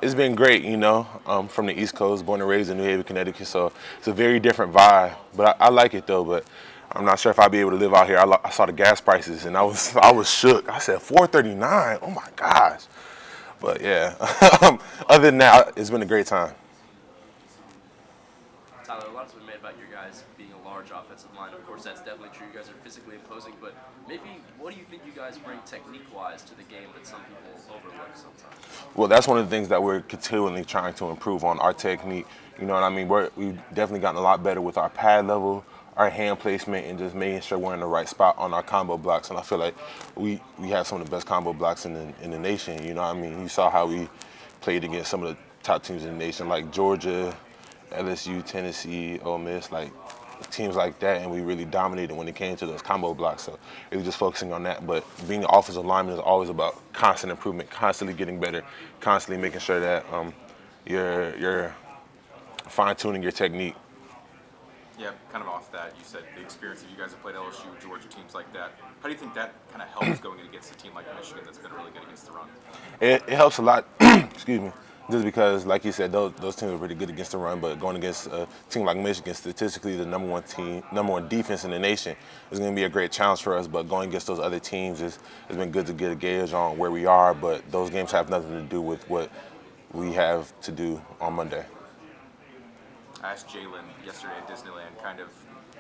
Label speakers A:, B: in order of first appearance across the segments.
A: It's been great, you know. From the East Coast, born and raised in New Haven, Connecticut, so it's a very different vibe. But I like it though. But I'm not sure if I'll be able to live out here. I saw the gas prices and I was shook. I said 439. Oh my gosh. But yeah, other than that, it's been a great time.
B: Tyler, a lot's been made about your guys being a large offensive line. Of course, that's definitely true. You guys are physically imposing, but maybe what do you think you guys bring technique-wise to the game that some people overlook sometimes?
A: Well, that's one of the things that we're continually trying to improve on our technique. You know what I mean? We've definitely gotten a lot better with our pad level, our hand placement, and just making sure we're in the right spot on our combo blocks. And I feel like we have some of the best combo blocks in the nation. You know what I mean? You saw how we played against some of the top teams in the nation, like Georgia, LSU, Tennessee, Ole Miss, like teams like that, and we really dominated when it came to those combo blocks. So it was just focusing on that. But being an offensive lineman is always about constant improvement, constantly getting better, constantly making sure that you're fine tuning your technique.
C: Yeah, kind of off that, you said the experience that you guys have played LSU, Georgia, teams like that. How do you think that kind of helps going against a team like Michigan that's been really good against the run?
A: It helps a lot. Excuse me. Just because, like you said, those teams are pretty good against the run, but going against a team like Michigan, statistically the number one team, number one defense in the nation, is going to be a great challenge for us. But going against those other teams has been good to get a gauge on where we are. But those games have nothing to do with what we have to do on Monday.
C: I asked Jalen yesterday at Disneyland, kind of,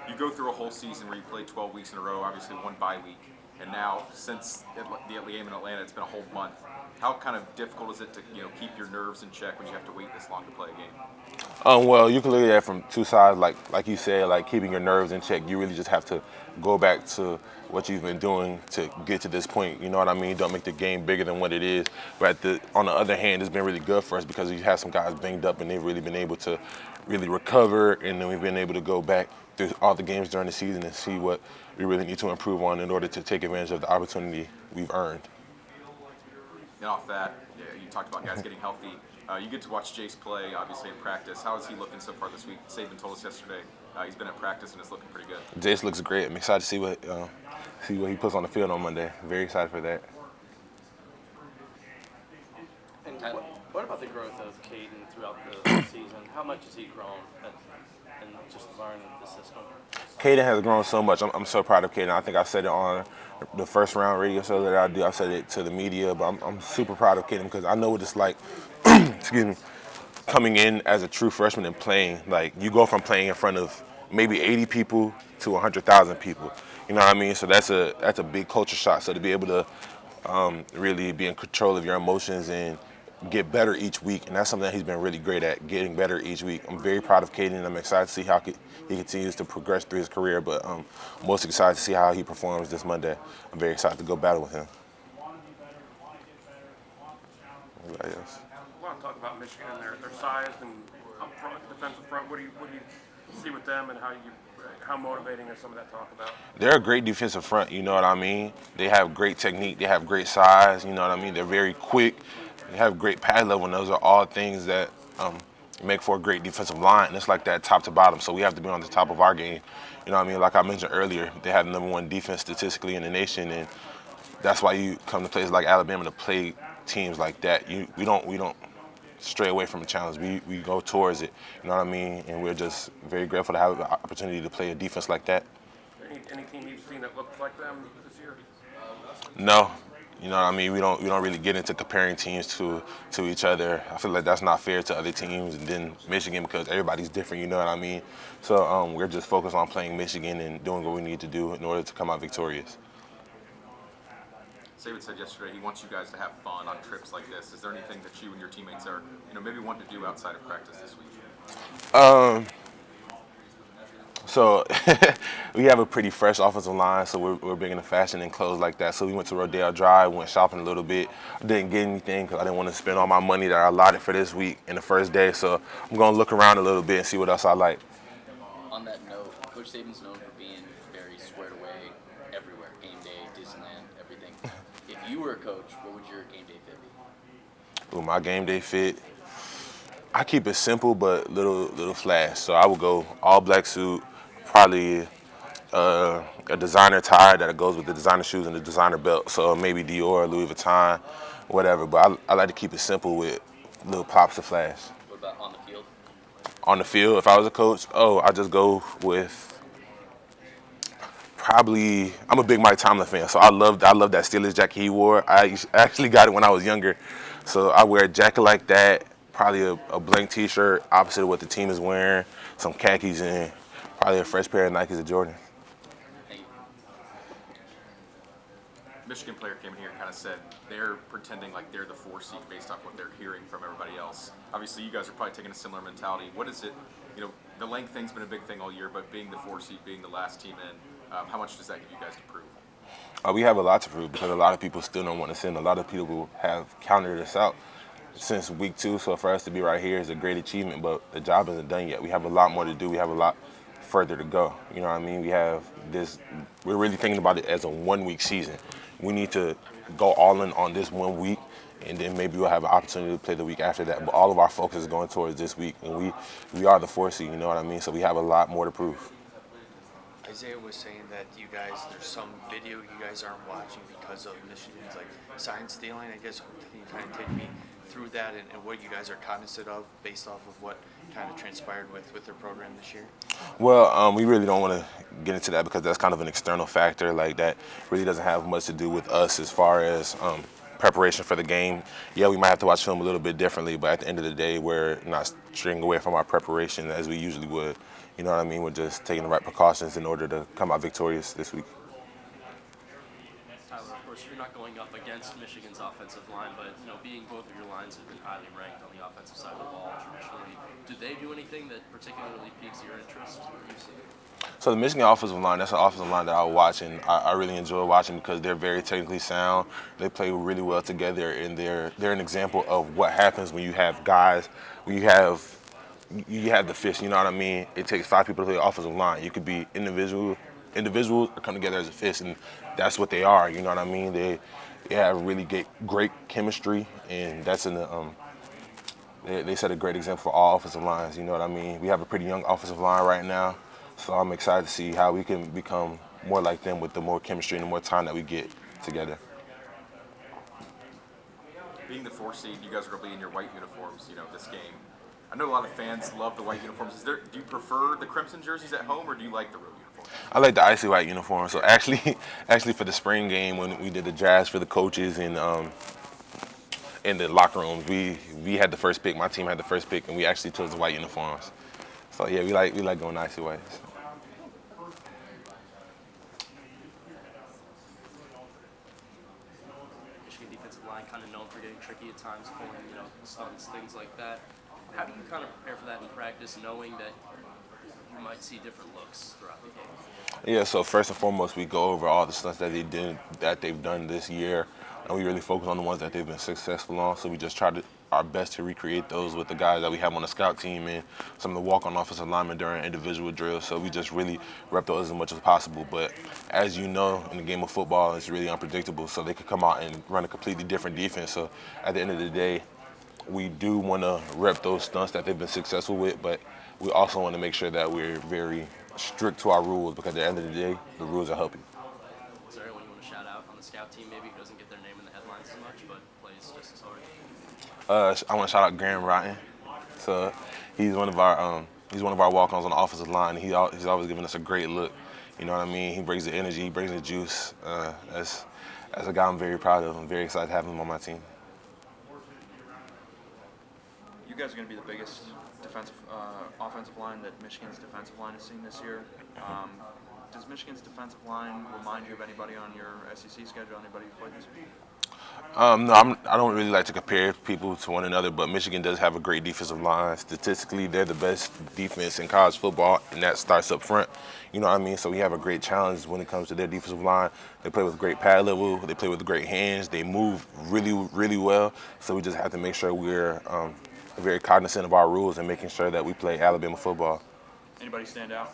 C: you go through a whole season where you play 12 weeks in a row, obviously one bye week, and now since the game in Atlanta, it's been a whole month. How kind of difficult is it to keep your nerves in check when you have to wait this long to play a game?
A: Well, you can look at that from two sides. Like you said, like keeping your nerves in check. You really just have to go back to what you've been doing to get to this point. You know what I mean? Don't make the game bigger than what it is. But on the other hand, it's been really good for us because we have some guys banged up and they've really been able to really recover. And then we've been able to go back through all the games during the season and see what we really need to improve on in order to take advantage of the opportunity we've earned.
C: And off that, yeah, you talked about guys getting healthy. You get to watch Jace play, obviously, in practice. How is he looking so far this week? Saban told us yesterday he's been at practice and it's looking pretty good.
A: Jace looks great. I'm excited to see what he puts on the field on Monday. Very excited for that.
D: And what about the growth of Caden throughout the season? How much has he grown and just learning the system?
A: Caden has grown so much. I'm so proud of Caden. I think I said it on the first round radio show that I do. I said it to the media, but I'm super proud of Caden because I know what it's like. Excuse me. Coming in as a true freshman and playing, like you go from playing in front of maybe 80 people to 100,000 people. You know what I mean? So that's a big culture shock. So to be able to really be in control of your emotions and get better each week, and that's something that he's been really great at, getting better each week. I'm very proud of Caden, and I'm excited to see how he continues to progress through his career, but I'm most excited to see how he performs this Monday. I'm very excited to go battle with him. Anybody else?
E: I want to talk about Michigan and their size and up front, defensive front. What do you see with them, and how motivating is some of that talk about?
A: They're a great defensive front, you know what I mean? They have great technique, they have great size, you know what I mean? They're very quick, they have great pad level, and those are all things that make for a great defensive line. And it's like that top to bottom, so we have to be on the top of our game. You know what I mean? Like I mentioned earlier, they have the number one defense statistically in the nation, and that's why you come to places like Alabama to play teams like that. We don't stray away from a challenge. We go towards it. You know what I mean? And we're just very grateful to have the opportunity to play a defense like that.
E: Any team you've seen that looks like them this year?
A: No. You know what I mean? We don't really get into comparing teams to each other. I feel like that's not fair to other teams and then Michigan because everybody's different, you know what I mean? So we're just focused on playing Michigan and doing what we need to do in order to come out victorious.
C: Saban said yesterday he wants you guys to have fun on trips like this. Is there anything that you and your teammates are, maybe want to do outside of practice this week?
A: So we have a pretty fresh offensive line, so we're big into fashion and clothes like that. So we went to Rodale Drive, went shopping a little bit. I didn't get anything because I didn't want to spend all my money that I allotted for this week in the first day. So I'm going to look around a little bit and see what else I like.
F: On that note, Coach Saban's known for being very squared away everywhere. Game day, Disneyland, everything. If you were a coach, what would your game day fit be?
A: Ooh, my game day fit, I keep it simple but little flash. So I would go all black suit, probably a designer tie that goes with the designer shoes and the designer belt. So maybe Dior, Louis Vuitton, whatever. But I like to keep it simple with little pops to flash.
F: What about on the field?
A: On the field, if I was a coach, I just go with probably. I'm a big Mike Tomlin fan, so I love that Steelers jacket he wore. Actually got it when I was younger, so I wear a jacket like that. Probably a blank T-shirt, opposite of what the team is wearing, some khakis, and probably a fresh pair of Nikes or Jordan.
F: Thank you.
C: Michigan player came in here and kind of said they're pretending like they're the 4 seed based off what they're hearing from everybody else. Obviously, you guys are probably taking a similar mentality. What is it? You know, the length thing's been a big thing all year, but being the 4 seed, being the last team in, how much does that give you guys to prove?
A: We have a lot to prove because a lot of people still don't want to send. A lot of people have counted us out since week 2. So for us to be right here is a great achievement, but the job isn't done yet. We have a lot more to do. We have a lot further to go. You know what I mean? We have this. We're really thinking about it as a 1-week season. We need to go all in on this 1 week, and then maybe we'll have an opportunity to play the week after that. But all of our focus is going towards this week, and we are the 4 seed. You know what I mean? So we have a lot more to prove.
G: Isaiah was saying that you guys, there's some video you guys aren't watching because of Michigan's like sign stealing. I guess can you kind of take me through that and what you guys are cognizant of based off of what kind of transpired with their program this year?
A: Well, we really don't want to get into that because that's kind of an external factor. Like that really doesn't have much to do with us as far as preparation for the game. Yeah, we might have to watch film a little bit differently, but at the end of the day, we're not straying away from our preparation as we usually would. You know what I mean? We're just taking the right precautions in order to come out victorious this week.
B: Tyler, of course, you're not going up against Michigan's offensive line, but being both of your lines have been highly ranked on the offensive side of the ball traditionally. Do they do anything that particularly piques your interest?
A: So the Michigan offensive line, that's an offensive line that I watch and I really enjoy watching because they're very technically sound. They play really well together, and they're an example of what happens when you have guys, when you have the fist. You know what I mean? It takes 5 people to play offensive line. You could be individuals or come together as a fist, and that's what they are. You know what I mean? They have really great chemistry, and that's in the they set a great example for all offensive lines. You know what I mean? We have a pretty young offensive line right now, so I'm excited to see how we can become more like them with the more chemistry and the more time that we get together.
C: Being the 4 seed, you guys are going to be in your white uniforms, this game. I know a lot of fans love the white uniforms. Do you prefer the crimson jerseys at home, or do you like the real uniforms?
A: I like the icy white uniform. So actually for the spring game when we did the draft for the coaches and in the locker rooms, we had the first pick. My team had the first pick, and we actually chose the white uniforms. So yeah, we like going icy whites.
B: Michigan defensive line kind of known for getting tricky at times, pulling stunts, things like that. How do you kind of prepare for that in practice, knowing that you might see different looks throughout the game?
A: Yeah, so first and foremost, we go over all the stunts that they've done this year, and we really focus on the ones that they've been successful on. So we just try our best to recreate those with the guys that we have on the scout team and some of the walk-on offensive linemen during individual drills. So we just really rep those as much as possible. But as you know, in the game of football, it's really unpredictable. So they could come out and run a completely different defense. So at the end of the day, we do want to rep those stunts that they've been successful with, but we also want to make sure that we're very strict to our rules because at the end of the day, the rules are helping.
B: Is there anyone you want to shout out on the scout team maybe who doesn't get their name in the headlines as much but plays just as hard?
A: I want to shout out Graham Rotten. So he's one of our walk-ons on the offensive line. He's always giving us a great look. You know what I mean? He brings the energy, he brings the juice. As a guy I'm very proud of. I'm very excited to have him on my team.
H: You guys are going to be the biggest offensive line that Michigan's defensive line has seen this year. Does Michigan's defensive line remind you of anybody on your SEC schedule, anybody who's played this year?
A: No, I don't really like to compare people to one another, but Michigan does have a great defensive line. Statistically, they're the best defense in college football, and that starts up front. You know what I mean? So we have a great challenge when it comes to their defensive line. They play with great pad level. They play with great hands. They move really, really well. So we just have to make sure we're very cognizant of our rules and making sure that we play Alabama football.
H: Anybody stand out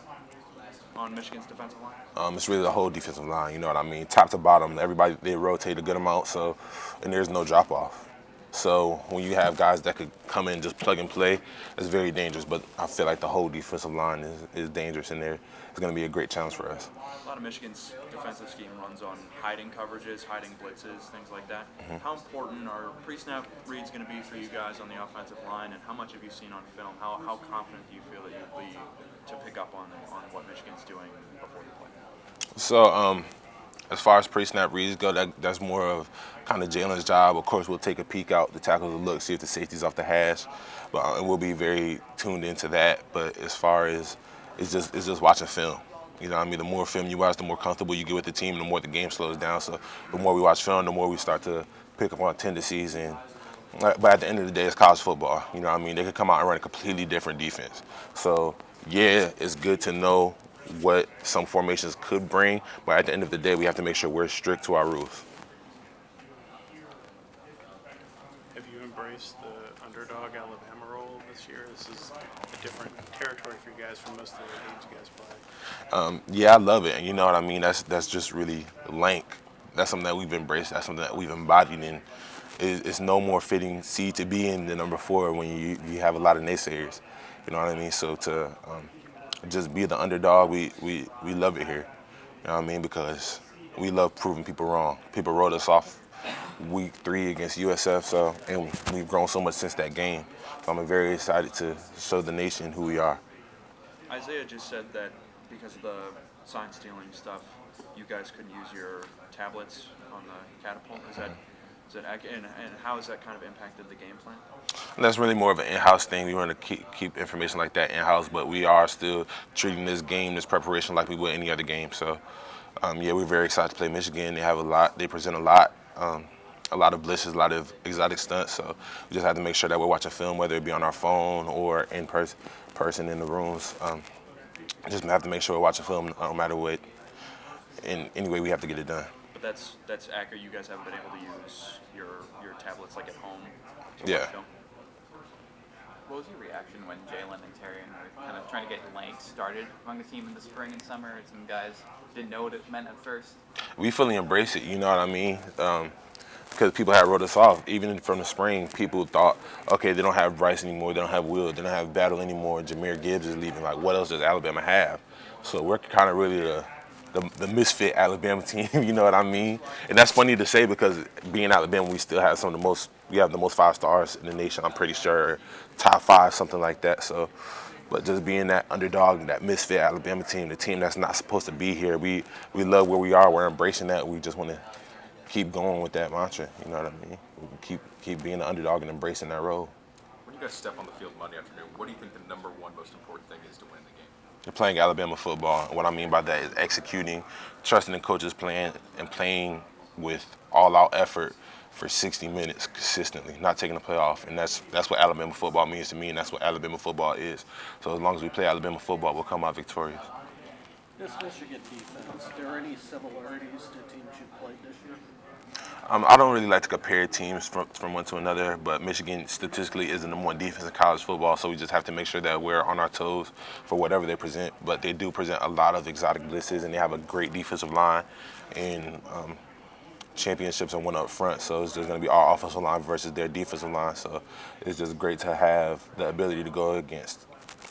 H: on Michigan's defensive line?
A: It's really the whole defensive line, you know what I mean? Top to bottom, everybody, they rotate a good amount, and there's no drop-off. So when you have guys that could come in and just plug and play, it's very dangerous. But I feel like the whole defensive line is dangerous in there. It's going to be a great challenge for us.
H: A lot of Michigan's defensive scheme runs on hiding coverages, hiding blitzes, things like that. How important are pre-snap reads going to be for you guys on the offensive line, and how much have you seen on film? How confident do you feel that you'll be to pick up on what Michigan's doing before the play?
A: So as far as pre-snap reads go, that's more of kind of Jalen's job. Of course, we'll take a peek out, the tackles will look, see if the safety's off the hash, but and we'll be very tuned into that. But as far as it's just watching film. You know what I mean? The more film you watch, the more comfortable you get with the team, the more the game slows down. So the more we watch film, the more we start to pick up on tendencies. But at the end of the day, it's college football. You know what I mean? They could come out and run a completely different defense. So yeah, it's good to know what some formations could bring, but at the end of the day, we have to make sure we're strict to our rules.
I: Have you embraced the underdog Alabama role this year? This is a different territory for you guys from most of the games you guys play.
A: Yeah, I love it. And you know what I mean? That's just really lank. That's something that we've embraced. That's something that we've embodied in. It's no more fitting seed to be in the number 4 when you have a lot of naysayers. You know what I mean? So to just be the underdog, we love it here. You know what I mean? Because we love proving people wrong. People wrote us off week 3 against USF, and we've grown so much since that game. So I'm very excited to show the nation who we are.
H: Isaiah just said that because of the sign stealing stuff, you guys couldn't use your tablets on the catapult. Is that accurate? And how has that kind of impacted the game plan?
A: And that's really more of an in-house thing. We want to keep information like that in-house, but we are still treating this game, this preparation, like we would any other game. So, yeah, we're very excited to play Michigan. They have a lot. They present a lot of blitzes, a lot of exotic stunts. So we just have to make sure that we're watching film, whether it be on our phone or in person in the rooms. Just have to make sure we're watching film no matter what. In any way, we have to get it done.
H: But that's accurate. You guys haven't been able to use your tablets like at home. To
A: Yeah.
H: watch film?
J: What was your reaction when Jalen and Terrion were kind of trying to get Lank started among the team in the spring and summer? Some guys didn't know what it meant at first.
A: We fully embrace it, you know what I mean? Because people had wrote us off. Even from the spring, people thought, okay, they don't have Bryce anymore, they don't have Will, they don't have Battle anymore, Jahmyr Gibbs is leaving. Like, what else does Alabama have? So we're kind of really the misfit Alabama team, you know what I mean? And that's funny to say because being Alabama, we still have we have the most 5 stars in the nation, I'm pretty sure, top 5, something like that. So, but just being that underdog, that misfit Alabama team, the team that's not supposed to be here, we love where we are, we're embracing that, we just want to keep going with that mantra, you know what I mean? Keep being the underdog and embracing that role.
C: When you guys step on the field Monday afternoon, what do you think the number 1 most important thing is to win the game?
A: They're playing Alabama football. And what I mean by that is executing, trusting the coach's plan, and playing with all-out effort for 60 minutes consistently, not taking a play off. And that's what Alabama football means to me, and that's what Alabama football is. So as long as we play Alabama football, we'll come out victorious.
D: This Michigan defense, are there any similarities to teams you played this year?
A: I don't really like to compare teams from one to another, but Michigan statistically is the number 1 defense in college football, so we just have to make sure that we're on our toes for whatever they present. But they do present a lot of exotic blitzes, and they have a great defensive line and championships and one up front. So it's just going to be our offensive line versus their defensive line. So it's just great to have the ability to go against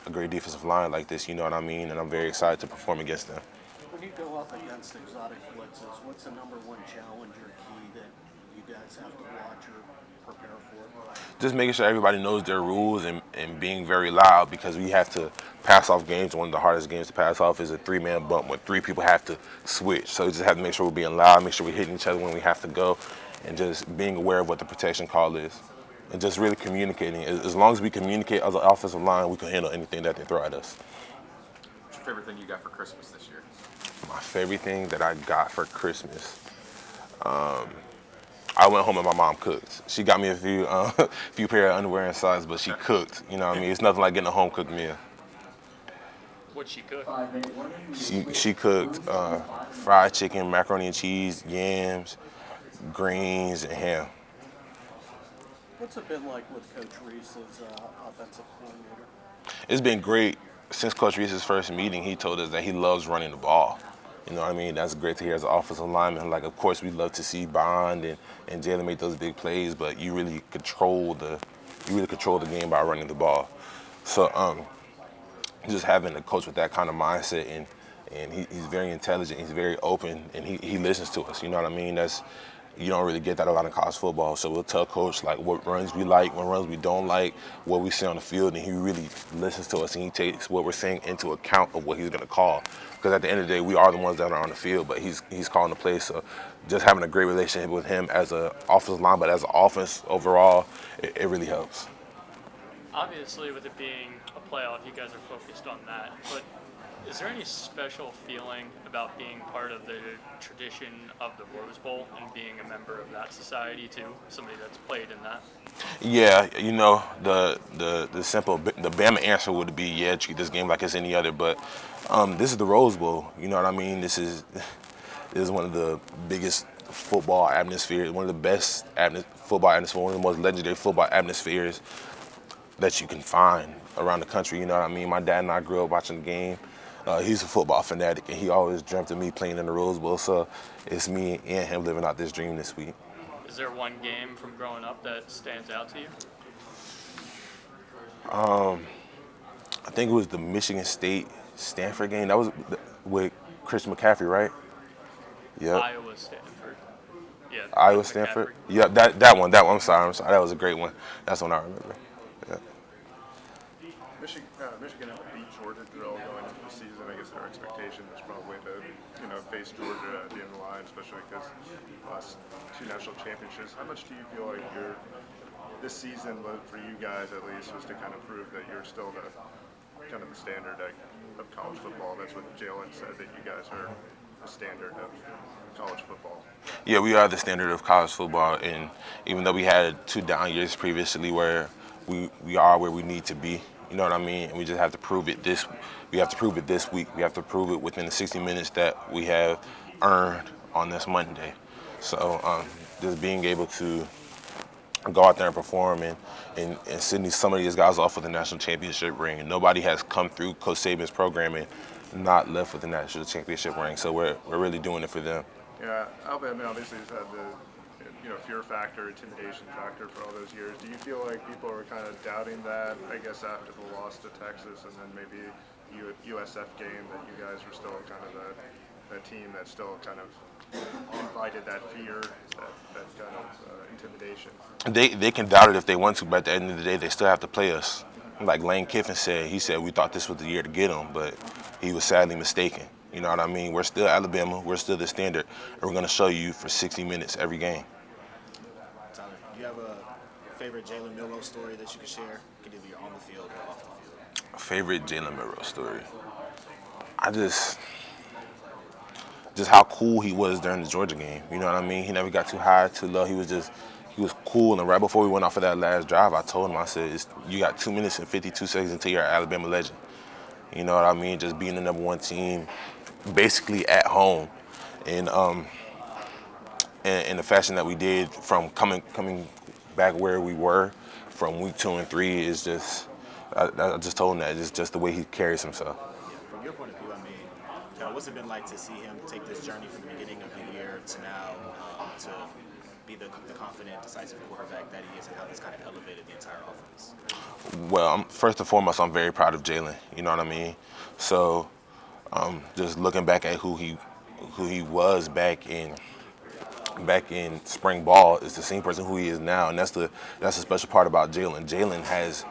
A: a great defensive line like this, you know what I mean? And I'm very excited to perform against them.
D: When you go up against exotic blitzes, what's the number 1 challenge or key that you guys have to watch or prepare for?
A: Just making sure everybody knows their rules and being very loud, because we have to pass off games. One of the hardest games to pass off is a 3-man bump when 3 people have to switch. So we just have to make sure we're being loud, make sure we're hitting each other when we have to go, and just being aware of what the protection call is. And just really communicating. As long as we communicate as an offensive line, we can handle anything that they throw at us.
C: What's your favorite thing you got for Christmas this year?
A: My favorite thing that I got for Christmas, I went home and my mom cooked. She got me a few pair of underwear and socks, but she cooked. You know what I mean? It's nothing like getting a home cooked meal.
I: What'd she cook?
A: She cooked fried chicken, macaroni and cheese, yams, greens, and ham.
D: What's it been like with Coach Reese as offensive coordinator?
A: It's been great. Since Coach Reese's first meeting, he told us that he loves running the ball. You know what I mean? That's great to hear as an offensive lineman. Like, of course, we love to see Bond and Jalen make those big plays, but you really control the game by running the ball. So just having a coach with that kind of mindset and he's very intelligent, he's very open, and he listens to us. You know what I mean? You don't really get that a lot in college football. So we'll tell coach like what runs we like, what runs we don't like, what we see on the field, and he really listens to us and he takes what we're saying into account of what he's going to call. Because at the end of the day, we are the ones that are on the field, but he's calling the plays. So just having a great relationship with him as an offensive line, but as an offense overall, it really helps.
K: Obviously, with it being a playoff, you guys are focused on that. But is there any special feeling about being part of the tradition of the Rose Bowl and being a member of that society too? Somebody that's played in that.
A: Yeah, you know, the Bama answer would be, yeah, treat this game like it's any other. But this is the Rose Bowl. You know what I mean? This is one of the biggest football atmospheres, one of the best football atmospheres, one of the most legendary football atmospheres that you can find around the country. You know what I mean? My dad and I grew up watching the game. He's a football fanatic, and he always dreamt of me playing in the Rose Bowl. So it's me and him living out this dream this week.
K: Is there one game from growing up that stands out to you?
A: I think it was the Michigan State Stanford game. That was with Christian McCaffrey, right? Yep.
K: Iowa Stanford. Yeah.
A: Iowa
K: with
A: Stanford.
K: McCaffrey.
A: Yeah, that one. I'm sorry. That was a great one. That's one I remember. Yeah.
L: Michigan beat Georgia drill going into the season. I guess their expectation was probably to, face Georgia at the end of the line, especially because last two national championships. How much do you feel like this season, for you guys at least, was to kind of prove that you're still the standard of college football? That's what Jalen said, that you guys are the standard of college football.
A: Yeah, we are the standard of college football, and even though we had 2 down years previously where we are where we need to be, you know what I mean? And we just have to prove it we have to prove it this week. We have to prove it within the 60 minutes that we have earned on this Monday. So just being able to go out there and perform and send some of these guys off with a national championship ring. And nobody has come through Coach Saban's program and not left with a national championship ring. So we're really doing it for them.
L: Yeah, Alabama obviously has had the fear factor, intimidation factor for all those years. Do you feel like people are kind of doubting that, I guess, after the loss to Texas and then maybe USF game, that you guys were still kind of the team that still kind of invited that fear, that kind of intimidation?
A: They can doubt it if they want to, but at the end of the day, they still have to play us. Like Lane Kiffin said, he said we thought this was the year to get them, but he was sadly mistaken. You know what I mean? We're still Alabama. We're still the standard, and we're going to show you for 60 minutes every game.
M: Tyler, do you have a favorite Jalen Milroe story that you could share? It could either be on the field or off the field.
A: A favorite Jalen Milroe story? I just how cool he was during the Georgia game. You know what I mean? He never got too high, too low. He was cool. And right before we went off of that last drive, I told him, I said, you got 2 minutes and 52 seconds until you're an Alabama legend. You know what I mean? Just being the number 1 team, basically at home, and in the fashion that we did, from coming back where we were from week 2 and 3 is just. I just told him that it's just the way he carries himself.
M: Yeah, from your point of view, I mean, what's it been like to see him take this journey from the beginning of the year to now to be the confident, decisive quarterback that he is, and how that's kind of elevated the entire offense?
A: Well, first and foremost, I'm very proud of Jalen. You know what I mean? So, just looking back at who he was back in spring ball is the same person who he is now, and that's the special part about Jalen. Jalen has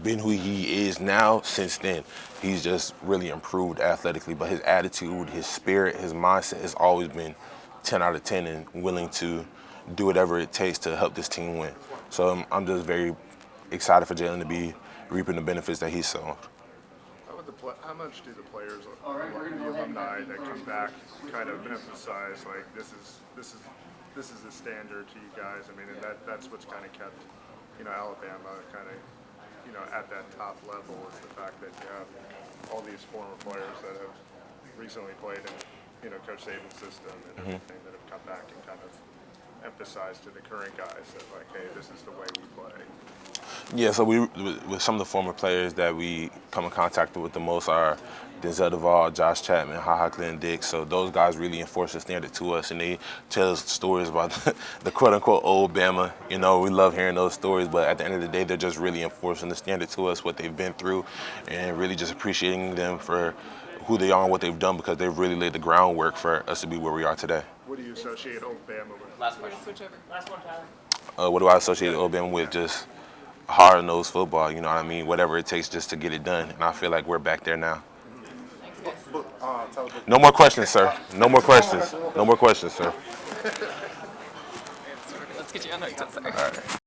A: been who he is now since then. He's just really improved athletically, but his attitude, his spirit, his mindset has always been 10 out of 10 and willing to do whatever it takes to help this team win. So I'm just very excited for Jalen to be reaping the benefits that he's sown.
L: How much do the players, the alumni that come back, kind of emphasize like this is the standard to you guys? I mean, and that's what's kind of kept Alabama kind of at that top level, is the fact that you have all these former players that have recently played in Coach Saban's system and everything that have come back and kind of emphasized to the current guys that, like, hey, this is the way we play.
A: Yeah, so with some of the former players that we come in contact with the most are Denzel Duval, Josh Chapman, HaHa Clinton Dix. So those guys really enforce the standard to us, and they tell us stories about the quote-unquote old Bama. You know, we love hearing those stories, but at the end of the day, they're just really enforcing the standard to us, what they've been through, and really just appreciating them for who they are and what they've done, because they've really laid the groundwork for us to be where we are today.
L: What do you associate Old Bama with?
F: Last question.
K: Last one, Tyler.
A: What do I associate old Bama with? Just hard-nosed football, you know what I mean? Whatever it takes just to get it done, and I feel like we're back there now. No more questions, sir. No more questions. No more questions, sir.
N: Let's get you on notes, sir.
A: All right.